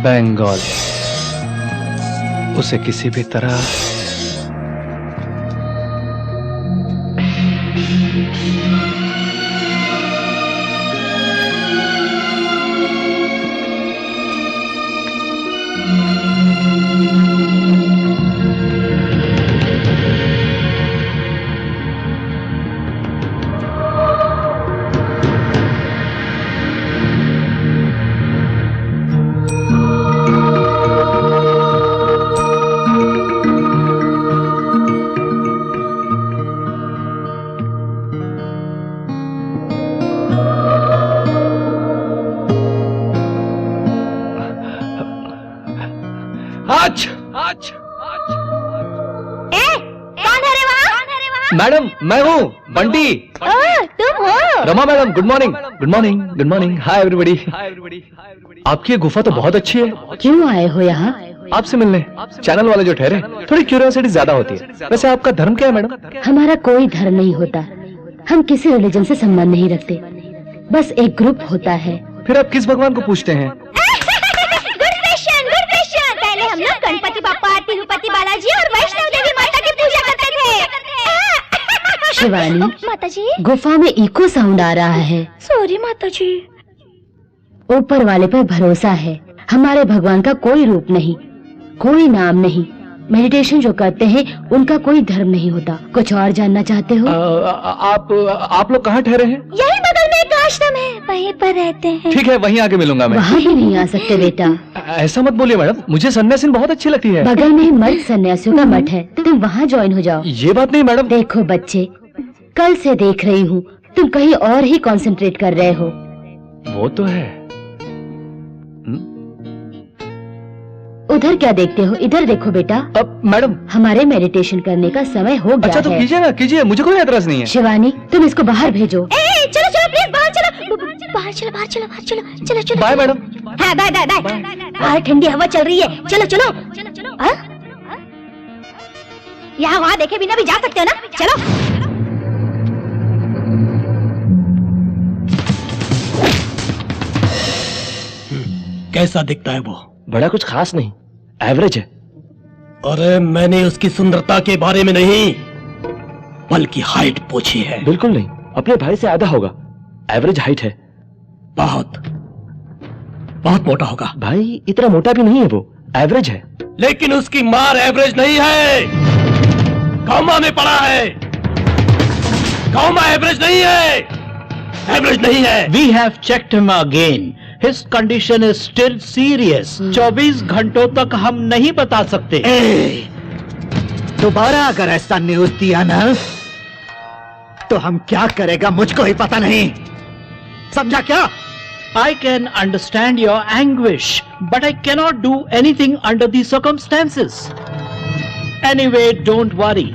बंगाल उसे किसी भी तरह मैडम मैं हूँ बंटी। तुम हो? Rama madam good morning. Good morning good morning. Hi everybody. आपकी ये गुफा तो बहुत अच्छी है। क्यों आए हो यहाँ? आपसे मिलने। चैनल वाले जो ठहरे थोड़ी क्यूरियोसिटी ज्यादा होती है। वैसे आपका धर्म क्या है मैडम? हमारा कोई धर्म नहीं होता, हम किसी रिलीजन से संबंध नहीं रखते, बस एक ग्रुप होता है। फिर आप किस भगवान को पूछते हैं? Good question, good question. पहले हम लोग गणपति बाप्पा, तिरुपति बालाजी और वैष्णव देवी माता की पूजा करते थे। शिवानी माता जी, गुफा में इको साउंड आ रहा है। सॉरी माता जी। ऊपर वाले पर भरोसा है। हमारे भगवान का कोई रूप नहीं, कोई नाम नहीं। मेडिटेशन जो करते हैं उनका कोई धर्म नहीं होता। कुछ और जानना चाहते हो? आप लोग कहाँ ठहरे हैं? यही बगल में एक आश्रम है, वहीं पर रहते हैं। ठीक है, वहीं आके मिलूंगा मैं। वहाँ भी नहीं आ सकते बेटा। ऐसा मत बोलिए मैडम, मुझे सन्यासीन बहुत अच्छी लगती है। बगल में ही मर्द सन्यासियों का मठ है, तुम वहाँ ज्वाइन हो जाओ। ये बात नहीं मैडम। देखो बच्चे, कल से देख रही हूँ तुम कहीं और ही कंसंट्रेट कर रहे हो। वो तो है। उधर क्या देखते हो, इधर देखो बेटा। अब मैडम हमारे मेडिटेशन करने का समय हो गया अच्छा तो है। कीजिए ना, कीजिए, मुझे कोई एतराज नहीं है। शिवानी तुम इसको बाहर भेजो। चलो चलो प्लीज बाहर चलो, बाहर चलो, बाहर चलो, बाहर चलो, चलो चलो। Bye madam. हाँ बाय बाय बाय। बाहर ठंडी हवा चल रही है, चलो चलो चलो चलो। यहाँ वहाँ देखे बिना भी जा सकते हो ना, चलो। कैसा दिखता है वो? बड़ा कुछ खास नहीं, एवरेज है। अरे मैंने उसकी सुंदरता के बारे में नहीं, बल्कि हाइट पूछी है। बिल्कुल नहीं, अपने भाई से आधा होगा। एवरेज हाइट है। बहुत बहुत मोटा होगा। भाई इतना मोटा भी नहीं है वो, एवरेज है। लेकिन उसकी मार एवरेज नहीं है, कौमा में पड़ा है। कौमा एवरेज नहीं है, एवरेज नहीं है। We have checked him again. His condition is still serious. 24 घंटों तक हम नहीं बता सकते। दोबारा अगर ऐसा न्यूज दिया ना तो हम क्या करेगा मुझको ही पता नहीं, समझा क्या? I can understand your anguish, but I cannot do anything under the circumstances. Anyway, don't worry.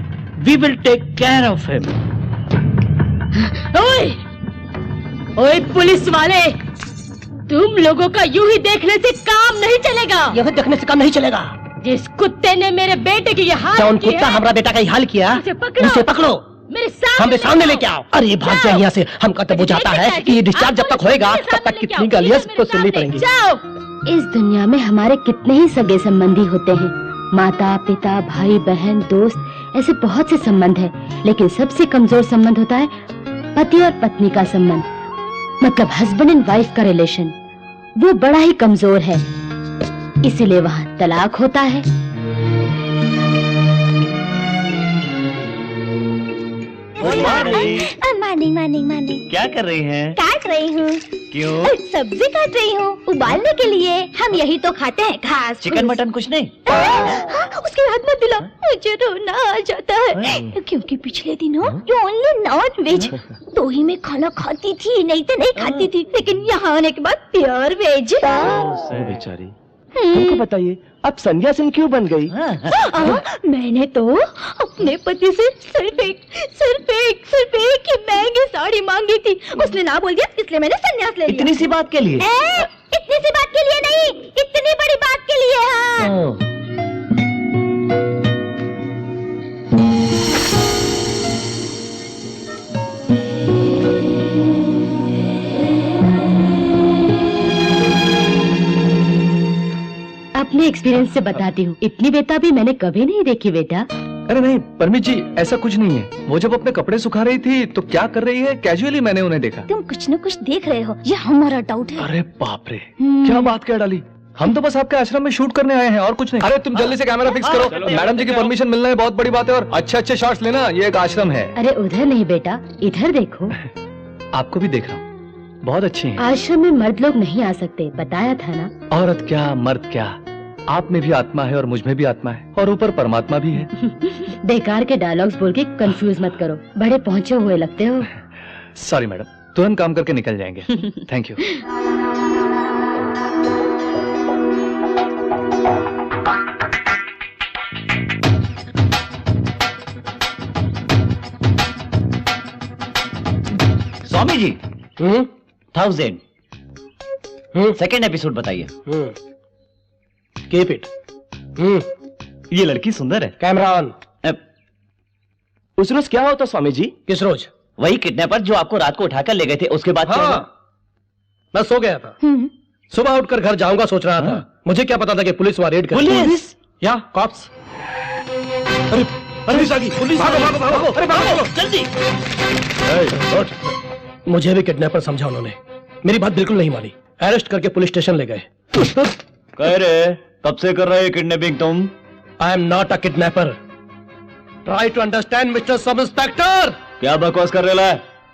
We will take care of him. ओए, ओए पुलिस वाले, तुम लोगों का यूं ही देखने से काम नहीं चलेगा। यह देखने से काम नहीं चलेगा। जिस कुत्ते ने मेरे बेटे की ये हाल कौन की कुत्ता है, हमारा बेटा का ही हाल किया? उसे पकड़ो। उसे पकड़ो, मेरे सामने हमरे सामने लेके आओ। अरे भाग जाए यहाँ से, हम कहते बुझाता है कि ये डिस्चार्ज जब तक होएगा तब तक कितनी गालियां सबको सुननी पड़ेंगी। जाओ। इस दुनिया में हमारे कितने ही सगे संबंधी होते हैं, माता पिता भाई बहन दोस्त, ऐसे बहुत से संबंध है। लेकिन सबसे कमजोर संबंध होता है पति और पत्नी का संबंध, मतलब हस्बैंड एंड वाइफ का रिलेशन। वो बड़ा ही कमजोर है, इसीलिए वहाँ तलाक होता है। Morning morning morning. क्या कर रही हैं? काट रही हूँ। क्यों? सब्जी काट रही हूँ उबालने के लिए। हम यही तो खाते हैं, घास चिकन मटन कुछ नहीं? उसके हाथ में दिला, मुझे रोना आ जाता है क्योंकि पिछले दिनों जो ओनली नॉन वेज तो ही मैं खाना खाती थी, नहीं तो नहीं खाती थी, लेकिन यहाँ आने के बाद प्योर वेज। बेचारी, हमको बताइए आप सन्यासीन क्यों बन गई? मैंने तो अपने पति से सिर्फ एक ही महंगी साड़ी मांगी थी, उसने ना बोल दिया, इसलिए मैंने संन्यास ले लिया। इतनी सी बात के लिए? इतनी सी बात के लिए नहीं, इतनी बड़ी बात के लिए। हाँ। अपने एक्सपीरियंस से बताती हूँ, इतनी बेताबी मैंने कभी नहीं देखी बेटा। अरे नहीं परमित जी, ऐसा कुछ नहीं है। वो जब अपने कपड़े सुखा रही थी तो क्या कर रही है, कैजुअली मैंने उन्हें देखा। तुम कुछ न कुछ देख रहे हो, ये हमारा डाउट है। अरे बाप रे, क्या बात क्या डाली। हम तो बस आपके आश्रम में शूट करने आए हैं और कुछ नहीं। अरे तुम जल्दी से कैमरा फिक्स करो, मैडम जी की परमिशन मिलना है बहुत बड़ी बात है, और अच्छे अच्छे शॉट्स लेना, ये एक आश्रम है। अरे उधर नहीं बेटा, इधर देखो। आपको भी देख रहा हूँ, बहुत अच्छी हैं। आश्रम में मर्द लोग नहीं आ सकते, बताया था ना। औरत क्या मर्द क्या, आप में भी आत्मा है और मुझ में भी आत्मा है, और ऊपर परमात्मा भी है। बेकार के डायलॉग्स बोल के कंफ्यूज मत करो, बड़े पहुंचे हुए लगते हो। सॉरी मैडम, तुरंत काम करके निकल जाएंगे। Thank you. Swami ji 1000 second episode बताइए। Keep it. ये लड़की सुंदर है। Camera on. उस रोज क्या होता स्वामी जी? किस रोज? वही किडनैपर जो आपको रात को उठाकर ले गए थे, उसके बाद क्या हुआ? मैं सो गया था, सुबह उठकर घर जाऊंगा सोच रहा था। मुझे क्या पता था कि पुलिस वहां रेड करेगी। पुलिस? या कॉप्स। अरे पुलिस आ गई, पुलिस! भागो भागो भागो, अरे भागो जल्दी। मुझे भी किडनैपर समझा उन्होंने, मेरी बात बिल्कुल नहीं मानी, अरेस्ट करके पुलिस स्टेशन ले गए। कह रहे कब से कर रहे किडनैपिंग तुम? I am not a kidnapper. Try to understand mister sub inspector. क्या बकवास कर रहे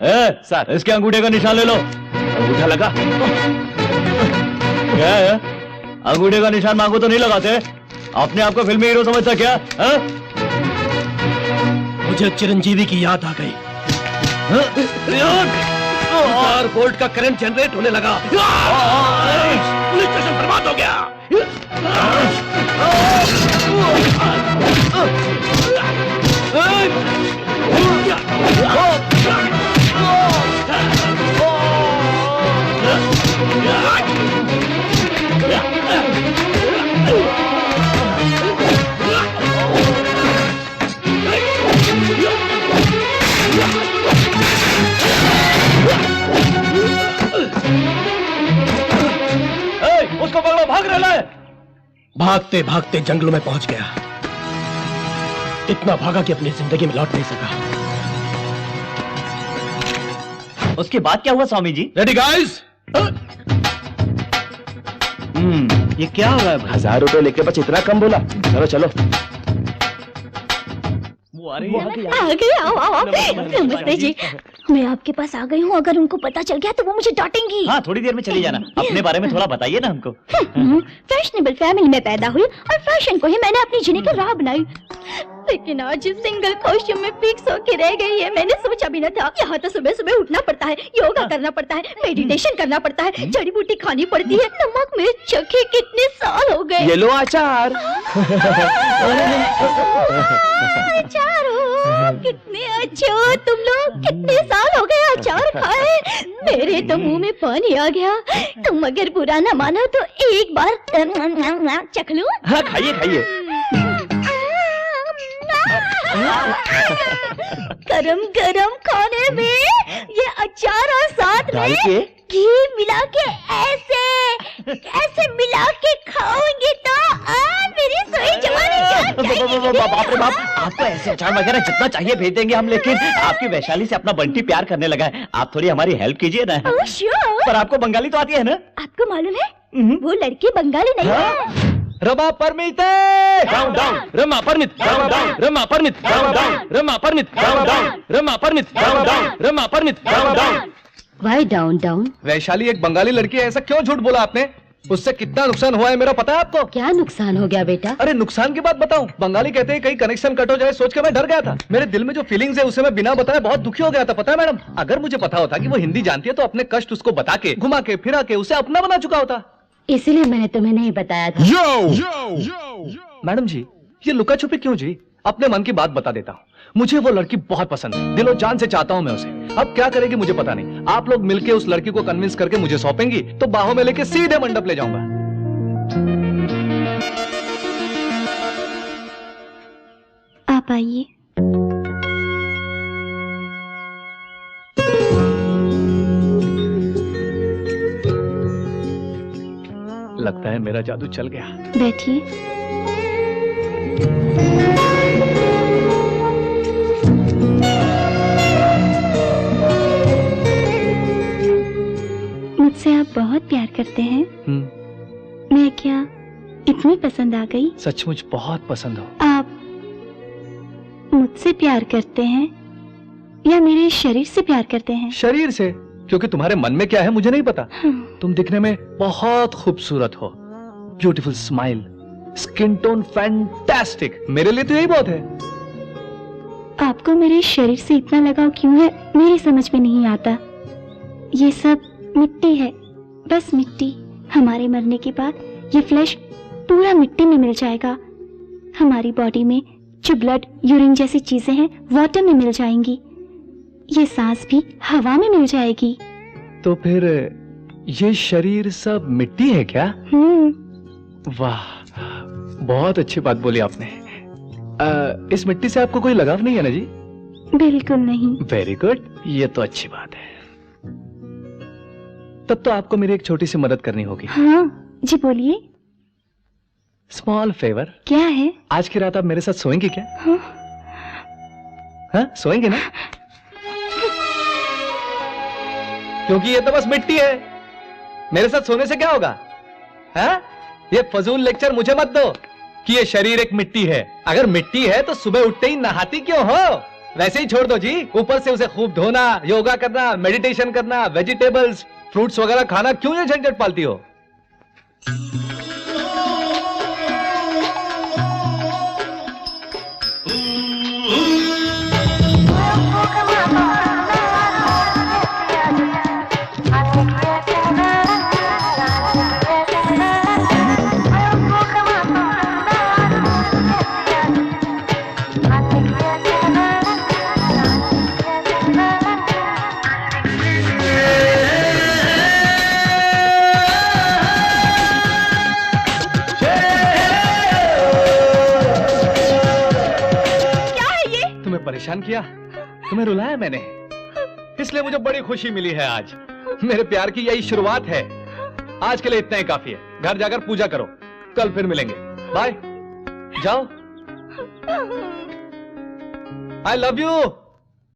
है? सर इसके अंगूठे का निशान ले लो। अंगूठा लगा? क्या है? अंगूठे का निशान मांगो तो नहीं लगाते? अपने आप को फिल्मी हीरो समझता क्या है? मुझे चिरंजीवी की याद आ गई। बोल्ट का करंट जनरेट होने लगा। पुलिस स्टेशन बर्बाद हो गया। उसको पकड़ो, भाग रहा है। भागते भागते जंगलों में पहुंच गया, इतना भागा कि अपनी जिंदगी में लौट नहीं सका। उसके बाद क्या हुआ स्वामी जी? Ready guys? ये क्या हो रहा है? 1000 रुपए लेके बस इतना कम बोला। चलो चलो। वो आ रही है। आ गए, आओ आओ आओ। नमस्ते जी, मैं आपके पास आ गई हूँ। अगर उनको पता चल गया तो वो मुझे डांटेंगी। हाँ थोड़ी देर में चली जाना। अपने बारे में थोड़ा बताइए ना हमको। फैशनेबल फैमिली में पैदा हुई और फैशन को ही मैंने अपनी जीने की राह बनाई, लेकिन आज सिंगल कॉस्ट्यूम में फिक्स होके रह गई है। मैंने सोचा भी न था। यहाँ तो सुबह सुबह उठना पड़ता है, योगा करना पड़ता है, मेडिटेशन करना पड़ता है, जड़ी बूटी खानी पड़ती है, नमक मिर्च चखे कितने साल हो गए। ये लो अचार। अचार हो, कितने अच्छे हो तुम लोग। कितने साल हो गए अचार खाए, मेरे तो मुंह में पानी आ गया। तुम अगर बुरा न मानो तो एक बार चख लूं। हाँ खाइए खाइए। गरम गरम खाने में ये अचार और साथ डाल में के? घी मिला के ऐसे मिला के खाओगे तो मेरी सोई जवानी जाग जाएगी। बाप रे बाप, आपको ऐसे अचार वगैरह जितना चाहिए भेज देंगे हम, लेकिन आपकी वैशाली से अपना बंटी प्यार करने लगा है। आप थोड़ी हमारी हेल्प कीजिए ना। Oh, sure। पर आपको बंगाली तो आती है ना? आपको मालूम है वो लड़की बंगाली नहीं है। रमा परमित, डाउन डाउन, रमा परमित, डाउन डाउन, रमा परमित, डाउन डाउन, रमा परमित, डाउन डाउन, रमा परमित, डाउन डाउन, रमा परमित, down down. Why down down? Vaishali एक बंगाली लड़की है, ऐसा क्यों झूठ बोला आपने? उससे कितना नुकसान हुआ है मेरा पता है आपको? क्या नुकसान हो गया बेटा? अरे नुकसान की बात बताऊं? बंगाली कहते हैं कहीं कनेक्शन कट हो जाए, सोच के मैं डर गया था। मेरे दिल में जो फीलिंग्स है उसे मैं बिना बताए बहुत दुखी हो गया था, पता है मैडम? अगर मुझे पता होता कि वो हिंदी जानती है तो अपने कष्ट उसको बता के, घुमा के, फिरा के उसे अपना बना चुका होता। इसीलिए मैंने तुम्हें नहीं बताया था। मैडम जी ये लुका छुपी क्यों जी? अपने मन की बात बता देता हूँ, मुझे वो लड़की बहुत पसंद है, दिलो जान से चाहता हूँ मैं उसे। अब क्या करेगी मुझे पता नहीं। आप लोग मिलके उस लड़की को कन्विंस करके मुझे सौंपेंगी तो बाहों में लेके सीधे मंडप ले जाऊंगा। आप आइए। लगता है मेरा जादू चल गया। बैठिए। मुझसे आप बहुत प्यार करते हैं। मैं क्या इतनी पसंद आ गई? सचमुच बहुत पसंद हो। आप मुझसे प्यार करते हैं या मेरे शरीर से प्यार करते हैं? शरीर से, क्योंकि तुम्हारे मन में क्या है मुझे नहीं पता। तुम दिखने में बहुत खूबसूरत हो, beautiful smile, skin tone fantastic. मेरे लिए तो यही बहुत है। आपको मेरे शरीर से इतना लगाव क्यों है मेरी समझ में नहीं आता। ये सब मिट्टी है, बस मिट्टी। हमारे मरने के बाद ये फ्लैश पूरा मिट्टी में मिल जाएगा। हमारी बॉडी में जो ब्लड, यूरिन जैसी चीजें हैं वाटर में मिल जाएंगी। ये सांस भी हवा में मिल जाएगी। तो फिर ये शरीर सब मिट्टी है क्या? वाह, बहुत अच्छी बात बोली आपने। इस मिट्टी से आपको कोई लगाव नहीं है ना जी? बिल्कुल नहीं। वेरी गुड, ये तो अच्छी बात है। तब तो आपको मेरी एक छोटी सी मदद करनी होगी। हाँ जी, बोलिए। Small favour. क्या है? आज की रात आप मेरे साथ सोएंगी क्या? हाँ, सोएंगे ना? क्योंकि ये तो बस मिट्टी है। मेरे साथ सोने से क्या होगा? हाँ? ये फजूल लेक्चर मुझे मत दो कि ये शरीर एक मिट्टी है। अगर मिट्टी है तो सुबह उठते ही नहाती क्यों हो? वैसे ही छोड़ दो जी। ऊपर से उसे खूब धोना, योगा करना, मेडिटेशन करना, वेजिटेबल्स, फ्रूट्स वगैरह खाना, क्यों ये झंझट पालती हो? परेशान किया, तुम्हें रुलाया मैंने, इसलिए मुझे बड़ी खुशी मिली है आज। मेरे प्यार की यही शुरुआत है। आज के लिए इतना ही काफी है। घर जाकर पूजा करो, कल फिर मिलेंगे। बाय, जाओ। I love you.